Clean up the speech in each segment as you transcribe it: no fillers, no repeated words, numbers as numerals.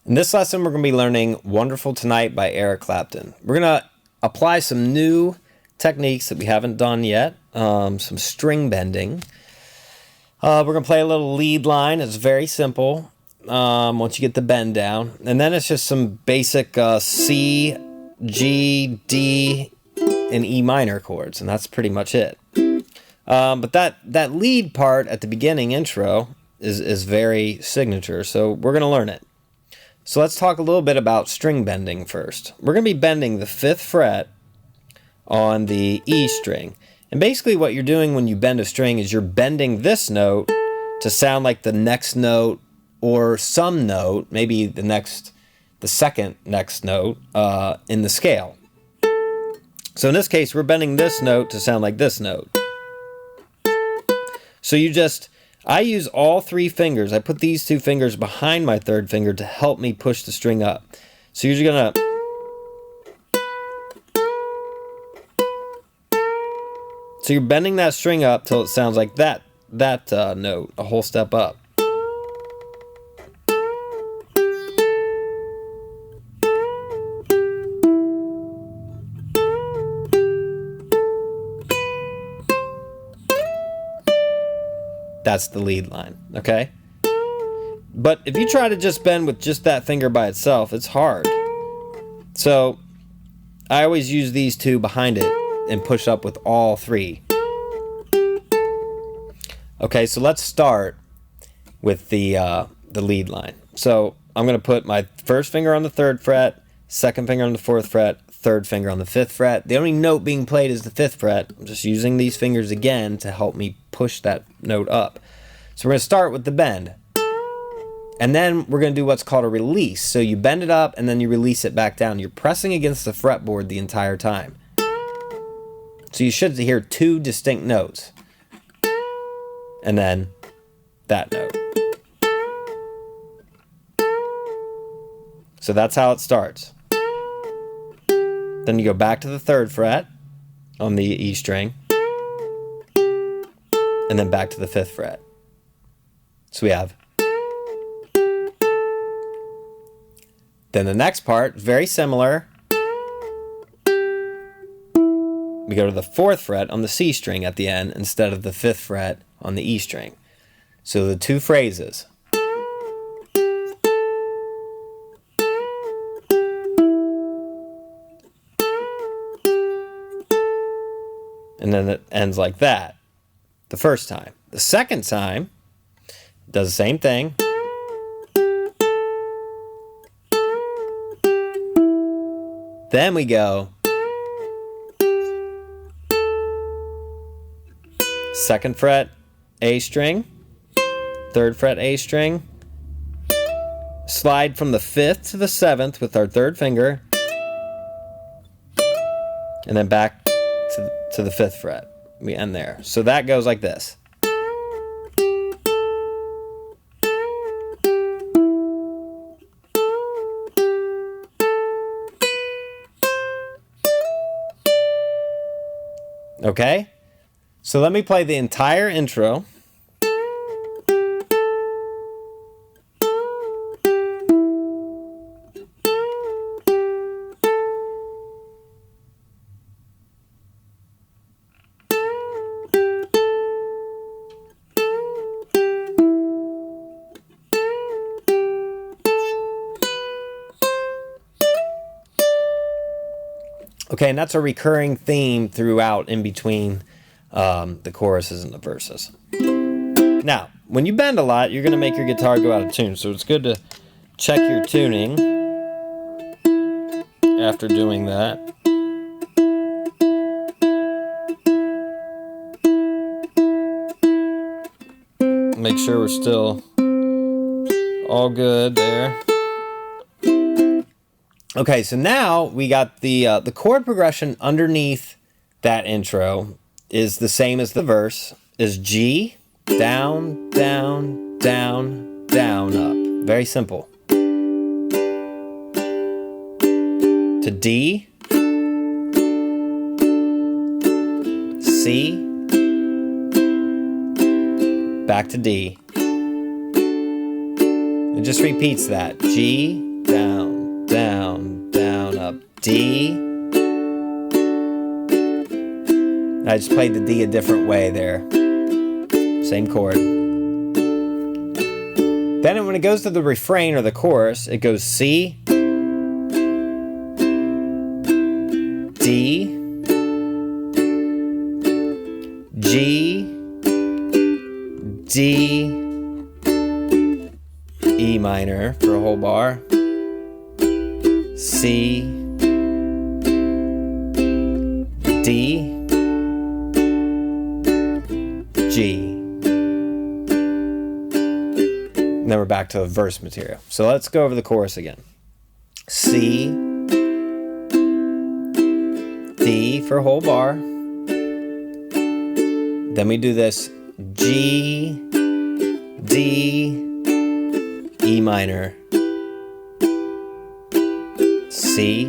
In this lesson, we're going to be learning Wonderful Tonight by Eric Clapton. We're going to apply some new techniques that we haven't done yet, some string bending. We're going to play a little lead line. It's very simple once you get the bend down. And then it's just some basic C, G, D, and E minor chords, and that's pretty much it. But that lead part at the beginning intro is very signature, so we're going to learn it. So let's talk a little bit about string bending first. We're going to be bending the 5th fret on the E string. And basically what you're doing when you bend a string is you're bending this note to sound like the next note or some note, maybe the second next note in the scale. So in this case, we're bending this note to sound like this note. So I use all 3 fingers. I put these 2 fingers behind my 3rd finger to help me push the string up. So you're just gonna you're bending that string up till it sounds like that note, a whole step up. That's the lead line, okay? But if you try to just bend with just that finger by itself, it's hard. So I always use these 2 behind it and push up with all 3. Okay, so let's start with the lead line. So I'm going to put my 1st finger on the 3rd fret, 2nd finger on the 4th fret, 3rd finger on the 5th fret. The only note being played is the 5th fret. I'm just using these fingers again to help me push that note up. So we're going to start with the bend. And then we're going to do what's called a release. So you bend it up and then you release it back down. You're pressing against the fretboard the entire time. So you should hear 2 distinct notes. And then that note. So that's how it starts. Then you go back to the 3rd fret on the E string, and then back to the 5th fret. So we have. Then the next part, very similar. We go to the 4th fret on the C string at the end instead of the 5th fret on the E string. So the 2 phrases. And then it ends like that the first time. The second time, it does the same thing. Then we go 2nd fret A string, 3rd fret A string, slide from the 5th to the 7th with our 3rd finger, and then back to the 5th fret. We end there. So that goes like this. Okay? So let me play the entire intro. Okay, and that's a recurring theme throughout in between the choruses and the verses. Now, when you bend a lot, you're going to make your guitar go out of tune. So it's good to check your tuning after doing that. Make sure we're still all good there. Okay, so now we got the chord progression underneath that intro is the same as the verse, is G, down, down, down, down, up. Very simple. To D, C, back to D. It just repeats that. G, down, down, down, up, D. I just played the D a different way there. Same chord. Then when it goes to the refrain or the chorus, it goes C, D, G, D, E minor for a whole bar, C, D, G. And then we're back to verse material. So let's go over the chorus again. C, D for a whole bar. Then we do this G, D, E minor, C,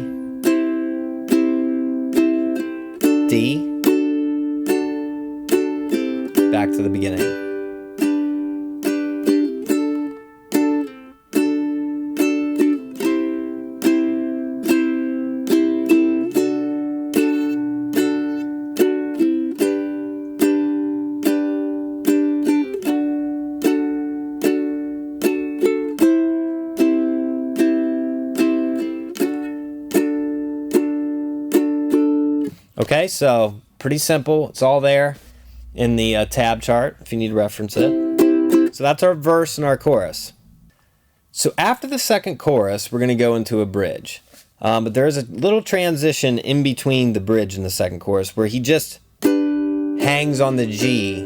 D, back to the beginning. Okay, so pretty simple. It's all there in the tab chart if you need to reference it. So that's our verse and our chorus. So after the second chorus, we're going to go into a bridge. But there is a little transition in between the bridge and the second chorus where he just hangs on the G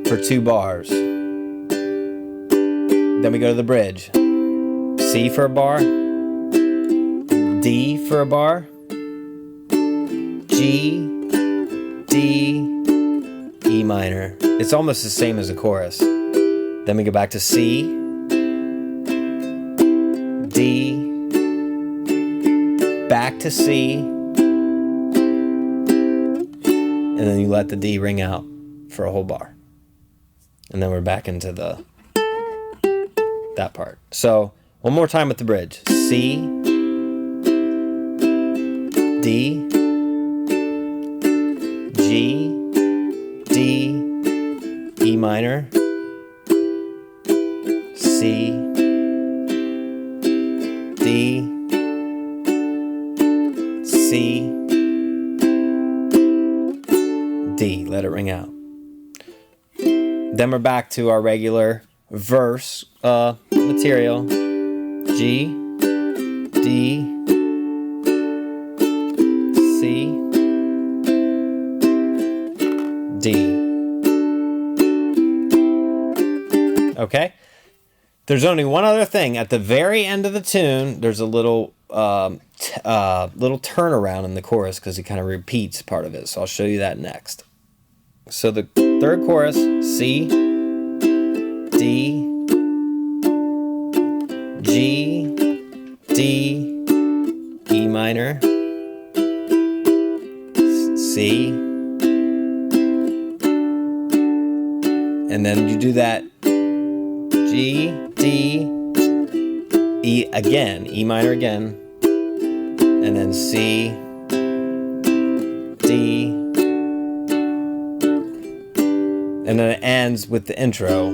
for 2 bars. Then we go to the bridge. C for a bar, D for a bar, G, D, E minor. It's almost the same as the chorus. Then we go back to C, D, back to C, and then you let the D ring out for a whole bar. And then we're back into that part. So one more time with the bridge. C, D, G, D, E minor, C, D, C, D. Let it ring out. Then we're back to our regular verse material. G, D, C, D. Okay? There's only one other thing. At the very end of the tune, there's a little turnaround in the chorus because it kind of repeats part of it. So I'll show you that next. So the third chorus, C, D, G, D, E minor, C, and then you do that G, D, E again, E minor again, and then C, D, and then it ends with the intro.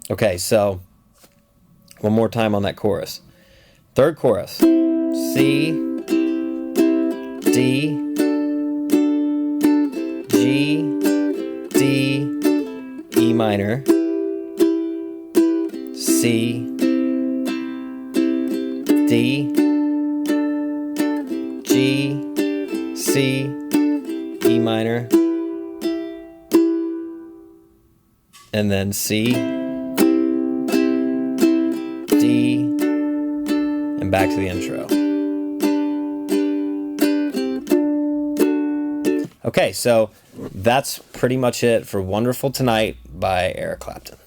Okay, so one more time on that chorus. Third chorus, C, D, G, D, E minor, C, D, G, C, E minor, and then C, D, and back to the intro. Okay, so that's pretty much it for Wonderful Tonight by Eric Clapton.